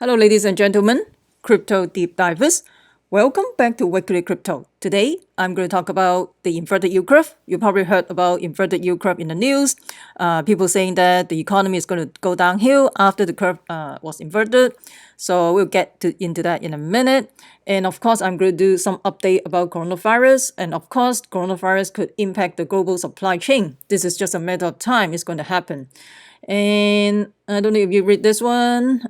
Hello, ladies and gentlemen, crypto deep divers. Welcome back to Weekly Crypto. Today, I'm going to talk about the inverted yield curve. You probably heard about inverted yield curve in the news. People saying that the economy is going to go downhill after the curve was inverted. So we'll into that in a minute. And of course, I'm going to do some update about coronavirus. And of course, coronavirus could impact the global supply chain. This is just a matter of time. It's going to happen. And I don't know if you read this one.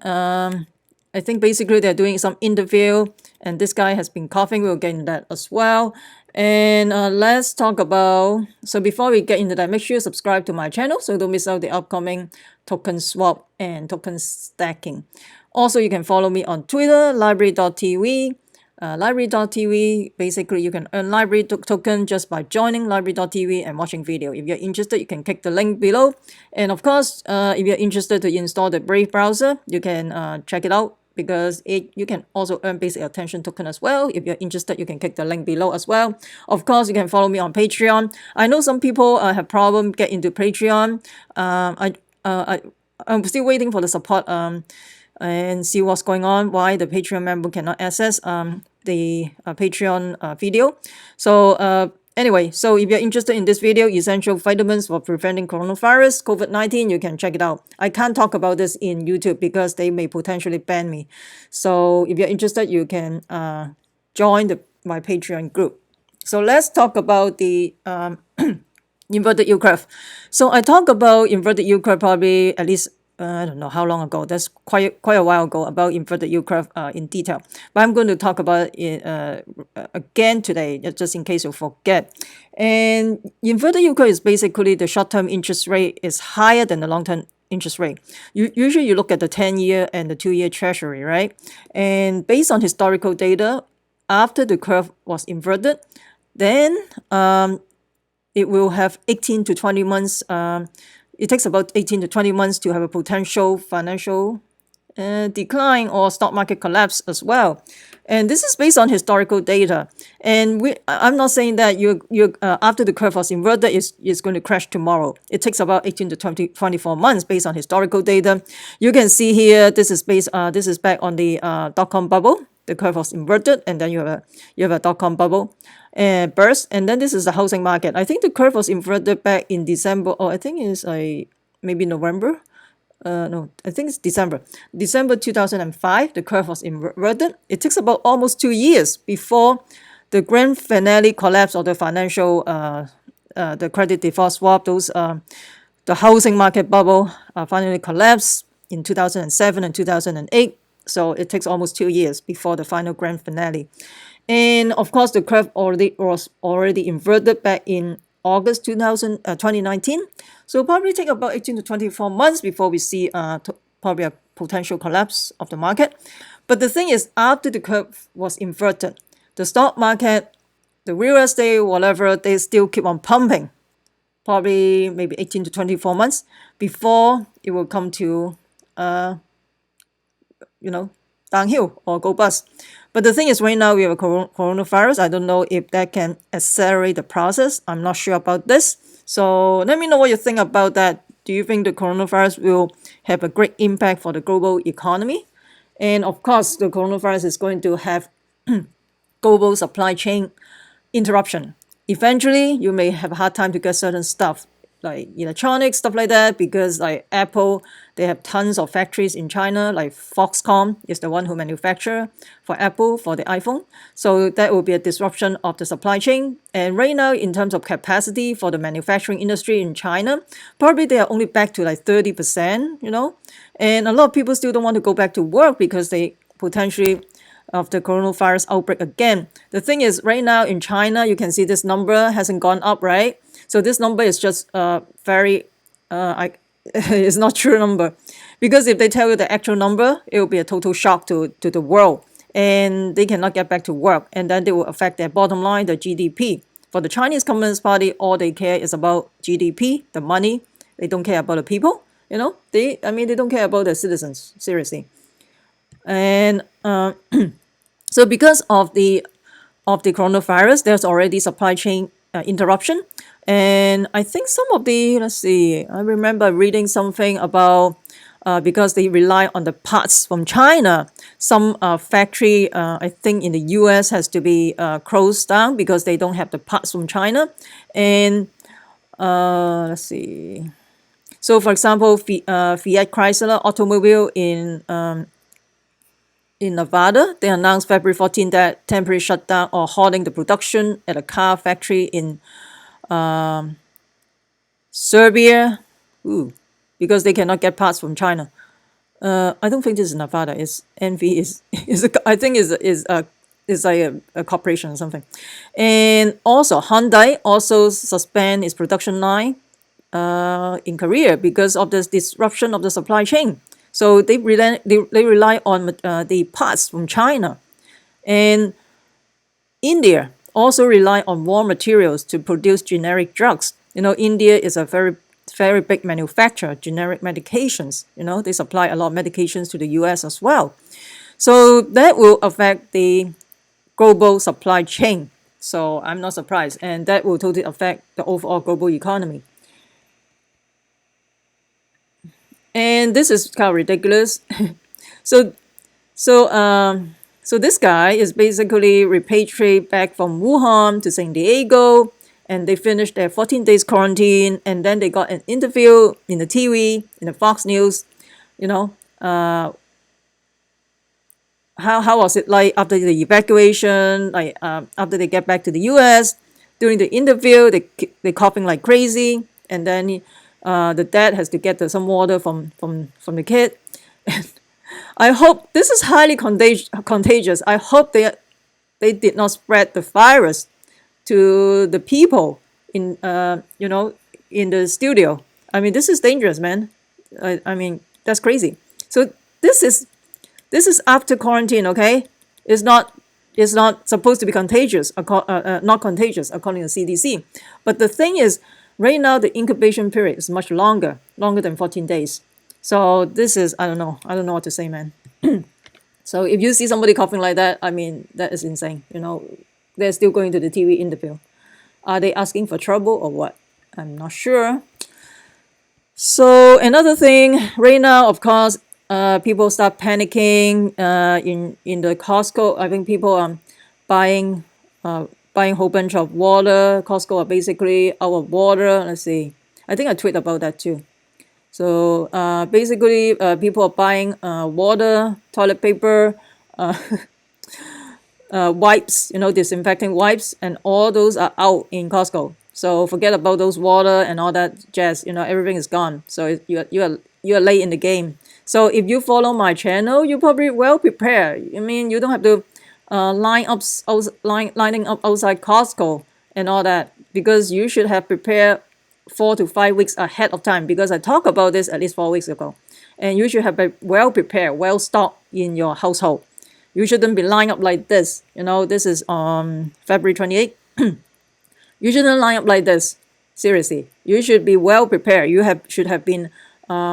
I think basically they're doing some interview, and this guy has been coughing. We'll get into that as well. And let's talk about. So before we get into that, make sure you subscribe to my channel so don't miss out the upcoming token swap and token stacking. Also, you can follow me on Twitter, library.tv. Library.tv, basically you can earn library token just by joining library.tv and watching video. If you're interested, you can click the link below. And of course, if you're interested to install the Brave browser, you can check it out because you can also earn basic attention token as well. If you're interested, you can click the link below as well. Of course, you can follow me on Patreon. I know some people have problem get into Patreon. I'm still waiting for the support and see what's going on, why the Patreon member cannot access the Patreon video. So anyway, so if you're interested in this video, essential vitamins for preventing coronavirus, COVID-19, you can check it out. I can't talk about this in YouTube because they may potentially ban me. So if you're interested, you can join my Patreon group. So let's talk about the inverted yield curve. So I talked about inverted yield curve probably at least I don't know how long ago. That's quite a while ago about inverted yield curve in detail. But I'm going to talk about it again today, just in case you forget. And inverted yield curve is basically the short-term interest rate is higher than the long-term interest rate. Usually you look at the 10-year and the 2-year treasury, right? And based on historical data, after the curve was inverted, then it will have 18 to 20 months. It takes about 18 to 20 months to have a potential financial decline or stock market collapse as well. And this is based on historical data. And I'm not saying that you after the curve was inverted, is going to crash tomorrow. It takes about 18 to 24 months based on historical data. You can see here, this is back on the dot-com bubble. The curve was inverted, and then you have a dot-com bubble burst, and then this is the housing market. I think the curve was inverted back in December, or I think it's maybe November. No, I think it's December 2005. The curve was inverted. It takes about almost 2 years before the grand finale collapse of the financial the credit default swap. The housing market bubble finally collapsed in 2007 and 2008. So it takes almost 2 years before the final grand finale. And of course, the curve was already inverted back in August 2019. So probably take about 18 to 24 months before we see probably a potential collapse of the market. But the thing is, after the curve was inverted, the stock market, the real estate, whatever, they still keep on pumping. Probably maybe 18 to 24 months before it will come to downhill or go bust. But the thing is, right now we have a coronavirus. I don't know if that can accelerate the process. I'm not sure about this. So let me know what you think about that. Do you think the coronavirus will have a great impact for the global economy? And of course, the coronavirus is going to have global supply chain interruption. Eventually, you may have a hard time to get certain stuff like electronics, stuff like that, because like Apple, they have tons of factories in China, like Foxconn is the one who manufacture for Apple for the iPhone. So that will be a disruption of the supply chain. And right now, in terms of capacity for the manufacturing industry in China, probably they are only back to like 30%, and a lot of people still don't want to go back to work because they potentially of the coronavirus outbreak again. The thing is, right now in China, you can see this number hasn't gone up, right? So this number is just it's not true number, because if they tell you the actual number, it will be a total shock to the world, and they cannot get back to work, and then they will affect their bottom line, the GDP. For the Chinese Communist Party, all they care is about GDP, the money. They don't care about the people. They don't care about the citizens, seriously. And so because of the coronavirus, there's already supply chain interruption. And I think some of the, I remember reading something about because they rely on the parts from China. Some factory, I think in the US, has to be closed down because they don't have the parts from China. And let's see. So, for example, Fiat Chrysler automobile in Nevada, they announced February 14 that temporary shutdown or halting the production at a car factory in Serbia, because they cannot get parts from China. I don't think this is Nevada. It's NV is I think is like a corporation or something. And also Hyundai also suspend its production line in Korea because of this disruption of the supply chain. So they rely on the parts from China. And India also rely on raw materials to produce generic drugs. India is a very big manufacturer of generic medications. They supply a lot of medications to the US as well. So that will affect the global supply chain. So I'm not surprised. And that will totally affect the overall global economy. And this is kind of ridiculous. So this guy is basically repatriated back from Wuhan to San Diego, and they finished their 14 days quarantine, and then they got an interview in the TV, in the Fox News. How was it like after the evacuation? Like after they get back to the U.S. During the interview, they coughing like crazy, and then the dad has to get some water from the kid. I hope this is highly contagious. I hope they did not spread the virus to the people in in the studio. I mean, this is dangerous, man. I mean, that's crazy. So this is after quarantine, okay? It's not supposed to be contagious, not contagious according to CDC. But the thing is, right now the incubation period is much longer than 14 days. So this is, I don't know what to say, man. So if you see somebody coughing like that, I mean, that is insane. They're still going to the TV interview. Are they asking for trouble or what? I'm not sure. So another thing, right now, of course, people start panicking in the Costco. I think people are buying a whole bunch of water. Costco are basically out of water. Let's see. I think I tweeted about that too. So basically, people are buying water, toilet paper, wipes, disinfecting wipes, and all those are out in Costco. So forget about those water and all that jazz. Everything is gone. So you are late in the game. So if you follow my channel, you're probably well prepared. I mean, you don't have to lining up outside Costco and all that, because you should have prepared 4 to 5 weeks ahead of time, because I talked about this at least 4 weeks ago. And you should have been well prepared, well stocked in your household. You shouldn't be lined up like this. This is on February 28th. You shouldn't line up like this. Seriously, you should be well prepared. You should have been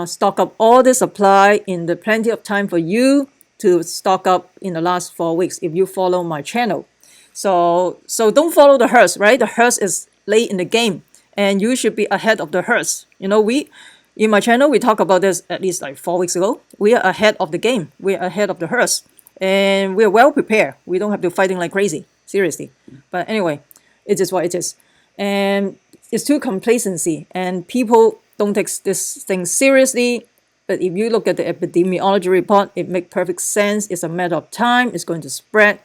stock up all the supply in the plenty of time for you to stock up in the last 4 weeks if you follow my channel. So don't follow the hearse, right? The hearse is late in the game, and you should be ahead of the hearse. In my channel, we talk about this at least like 4 weeks ago. We are ahead of the game. We are ahead of the hearse, and we are well prepared. We don't have to fighting like crazy, seriously. But anyway, it is what it is. And it's too complacency, and people don't take this thing seriously. But if you look at the epidemiology report, it makes perfect sense. It's a matter of time. It's going to spread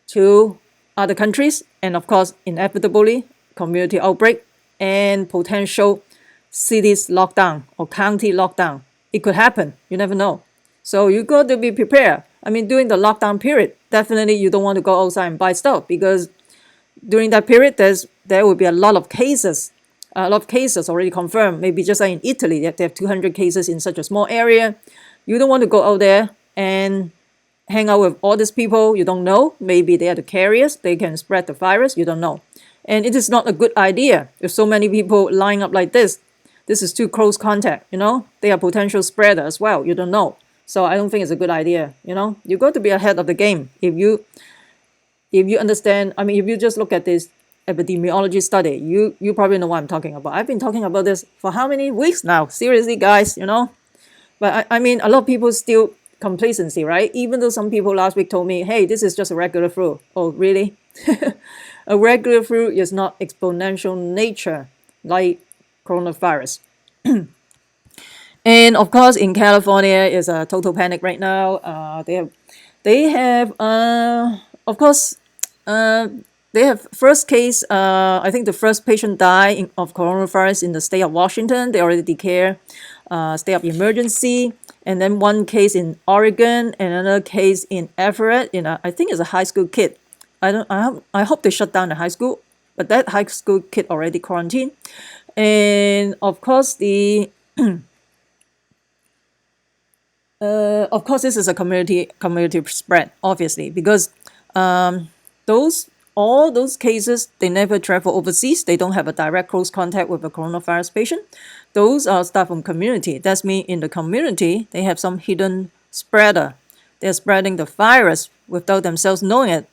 to other countries, and of course, inevitably, community outbreak and potential cities lockdown or county lockdown. It could happen. You never know. So you got to be prepared. I mean, during the lockdown period, definitely you don't want to go outside and buy stuff, because during that period, there will be a lot of cases already confirmed. Maybe just like in Italy, they have 200 cases in such a small area. You don't want to go out there and hang out with all these people you don't know. Maybe they are the carriers. They can spread the virus. You don't know. And it is not a good idea if so many people line up like this. This is too close contact, They are potential spreader as well. You don't know. So I don't think it's a good idea, You got to be ahead of the game. If you understand, I mean, if you just look at this epidemiology study, you probably know what I'm talking about. I've been talking about this for how many weeks now? Seriously, guys, But I mean, a lot of people still complacency, right? Even though some people last week told me, hey, this is just a regular flu. Oh, really? A regular flu is not exponential nature like coronavirus. And of course, in California, is a total panic right now. Of course, uh, they have first case. I think the first patient died of coronavirus in the state of Washington. They already declare state of emergency. And then one case in Oregon, and another case in Everett. I think it's a high school kid. I hope they shut down the high school, but that high school kid already quarantined. And of course, this is a community spread, obviously, because all those cases, they never travel overseas. They don't have a direct close contact with a coronavirus patient. Those are stuff from community. That's mean in the community, they have some hidden spreader. They're spreading the virus without themselves knowing it,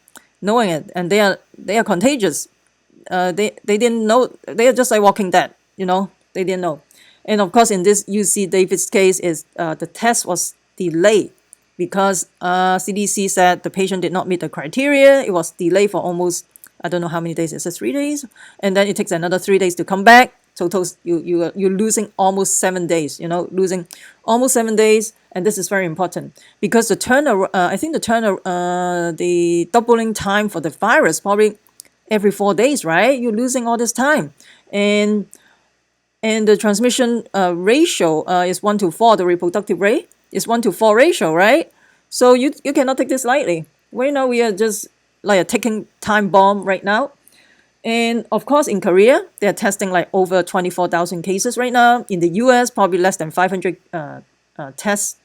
and they are contagious. They didn't know. They are just like Walking Dead. They didn't know. And of course, in this UC David's case, is the test was delayed because CDC said the patient did not meet the criteria. It was delayed for almost, I don't know how many days. Is it 3 days? And then it takes another 3 days to come back. Total, you're losing almost 7 days. Losing almost 7 days, and this is very important because the the doubling time for the virus probably every 4 days, right? You're losing all this time, and the transmission ratio is 1 to 4. The reproductive rate is 1 to 4 ratio, right? So you cannot take this lightly. Right now we are just like a ticking time bomb right now. And of course, in Korea, they're testing like over 24,000 cases right now. In the US, probably less than 500 tests.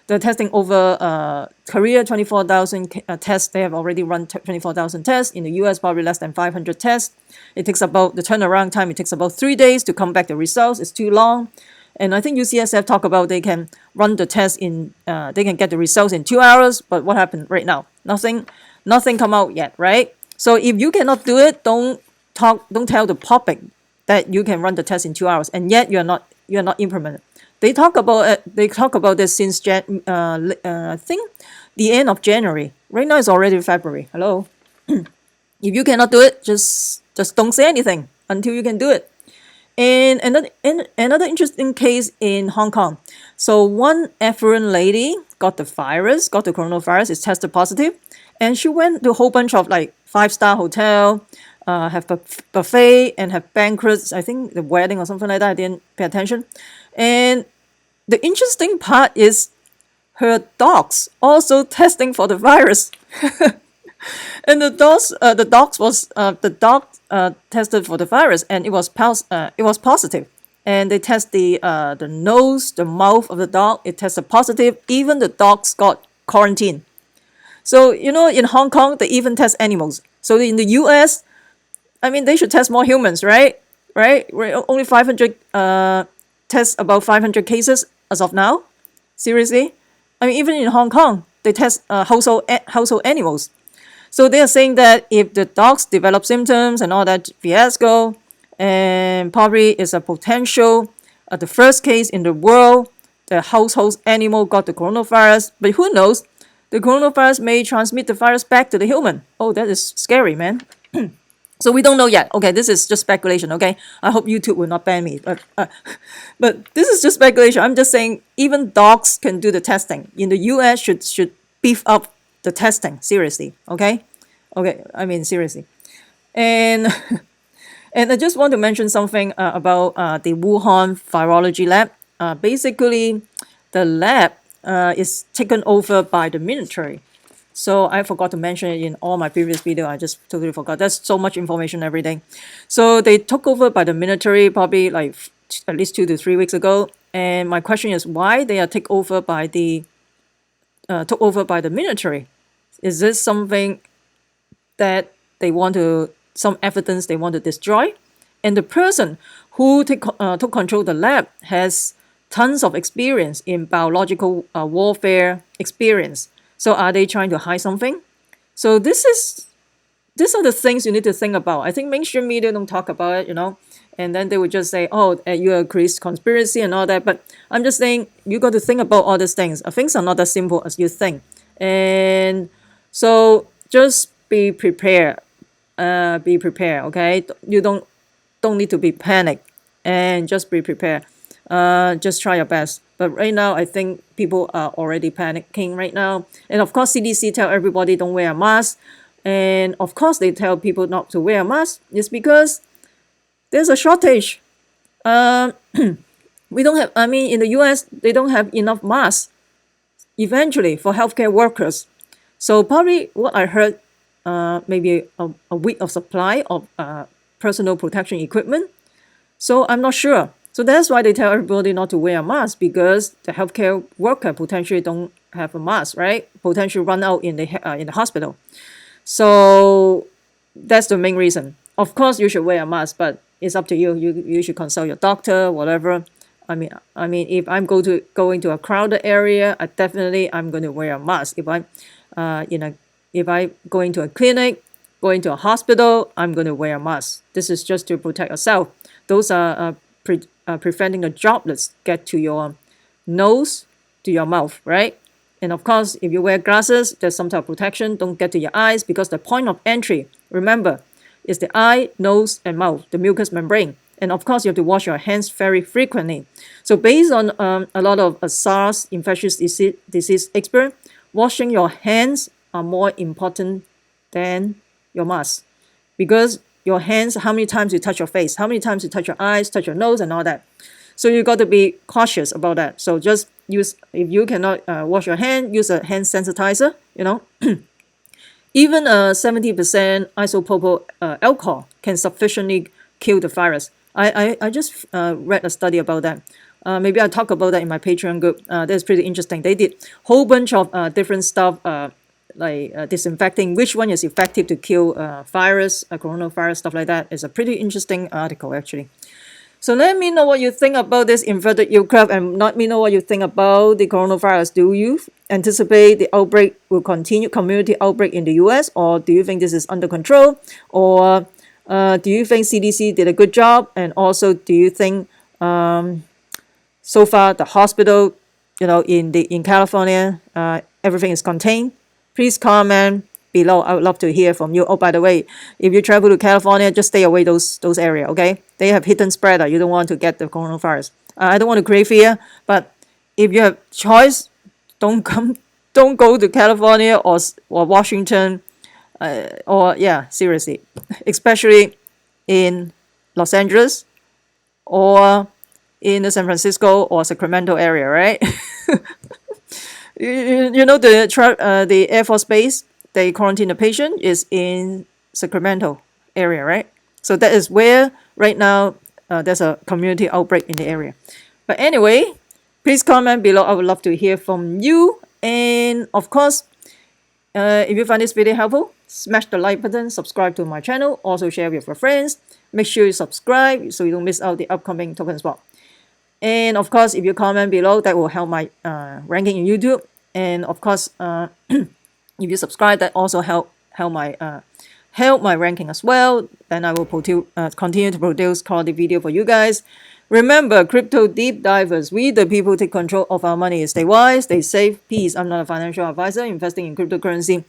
They're testing over Korea, 24,000 tests. They have already run 24,000 tests. In the US, probably less than 500 tests. It takes about, the turnaround time, it takes about 3 days to come back the results. It's too long. And I think UCSF talk about they can run the test they can get the results in 2 hours. But what happened right now? Nothing come out yet, right? So if you cannot do it, don't tell the public that you can run the test in 2 hours, and yet you're not implemented. They talk about this since I think the end of January. Right now it's already February. Hello. If you cannot do it, just don't say anything until you can do it. And another interesting case in Hong Kong. So one affluent lady got the coronavirus, is tested positive, and she went to a whole bunch of like 5-star hotel, have buffet and have banquets. I think the wedding or something like that. I didn't pay attention. And the interesting part is her dogs also testing for the virus. And the dog tested for the virus, and it was positive. And they test the nose, the mouth of the dog. It tested positive. Even the dogs got quarantined. So in Hong Kong, they even test animals. So in the US, I mean, they should test more humans, right? Right? Only 500 test about 500 cases as of now. Seriously? I mean, even in Hong Kong, they test household animals. So they are saying that if the dogs develop symptoms and all that fiasco, and probably is a potential, the first case in the world, the household animal got the coronavirus. But who knows? The coronavirus may transmit the virus back to the human. Oh, that is scary, man. So we don't know yet. Okay, this is just speculation. Okay, I hope YouTube will not ban me. But this is just speculation. I'm just saying even dogs can do the testing. In the US, should beef up the testing seriously. Okay, I mean seriously. And and I just want to mention something about the Wuhan virology lab. Basically, the lab is taken over by the military. So I forgot to mention it in all my previous video. I just totally forgot. There's so much information every day. So they took over by the military probably like at least 2 to 3 weeks ago. And my question is why they are took over by the military? Is this something that some evidence they want to destroy? And the person who took control of the lab has tons of experience in biological warfare experience. So are they trying to hide something? So this is these are the things you need to think about. I think mainstream media don't talk about it, and then they would just say, oh, you agree conspiracy and all that. But I'm just saying you got to think about all these things. Things are not as simple as you think. And so just be prepared. Be prepared, okay? You don't need to be panicked, and just be prepared. Just try your best. But right now, I think people are already panicking right now. And of course, CDC tell everybody don't wear a mask. And of course, they tell people not to wear a mask. It's because there's a shortage. We don't have, I mean, in the US, they don't have enough masks eventually for healthcare workers. So probably what I heard, maybe a week of supply of personal protection equipment. So I'm not sure. So that's why they tell everybody not to wear a mask, because the healthcare worker potentially don't have a mask, right? Potentially run out in the hospital. So that's the main reason. Of course, you should wear a mask, but it's up to you. You should consult your doctor, whatever. I mean, if I'm going to a crowded area, I'm going to wear a mask. If I going to a clinic, going to a hospital, I'm going to wear a mask. This is just to protect yourself. Those are preventing the droplets get to your nose, to your mouth, right? And of course, if you wear glasses, there's some type of protection. Don't get to your eyes, because the point of entry, remember, is the eye, nose, and mouth, the mucous membrane. And of course, you have to wash your hands very frequently. So based on a lot of SARS infectious disease experience, washing your hands are more important than your mask, because your hands, how many times you touch your face, how many times you touch your eyes, touch your nose, and all that. So you got to be cautious about that. So just use, if you cannot wash your hand, use a hand sensitizer. Even 70% isopropyl alcohol can sufficiently kill the virus. I just read a study about that. Maybe I'll talk about that in my Patreon group. That's pretty interesting. They did whole bunch of different stuff, like disinfecting, which one is effective to kill virus, coronavirus, stuff like that. It's a pretty interesting article, actually. So let me know what you think about this inverted yield curve, and let me know what you think about the coronavirus. Do you anticipate the outbreak will continue, community outbreak in the US, or do you think this is under control? Or do you think CDC did a good job? And also, do you think so far the hospital, in California, everything is contained? Please comment below. I would love to hear from you. Oh, by the way, if you travel to California, just stay away those areas, okay? They have hidden spreader. You don't want to get the coronavirus. I don't want to create fear, but if you have choice, don't go to California or Washington, seriously, especially in Los Angeles or in the San Francisco or Sacramento area, right? The Air Force Base, they quarantine the patient is in Sacramento area, right? So that is where right now there's a community outbreak in the area. But anyway, please comment below. I would love to hear from you. And of course, if you find this video helpful, smash the like button, subscribe to my channel, also share with your friends. Make sure you subscribe so you don't miss out the upcoming token swap. And of course, if you comment below, that will help my ranking in YouTube. And of course, if you subscribe, that also help my ranking as well. Then I will continue to produce quality video for you guys. Remember, crypto deep divers, we the people take control of our money. Stay wise, stay safe, peace. I'm not a financial advisor. Investing in cryptocurrency,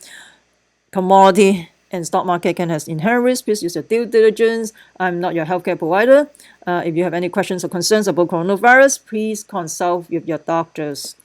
commodity, and stock market can have inherent risk. Please use your due diligence. I'm not your healthcare provider. If you have any questions or concerns about coronavirus, please consult with your doctors.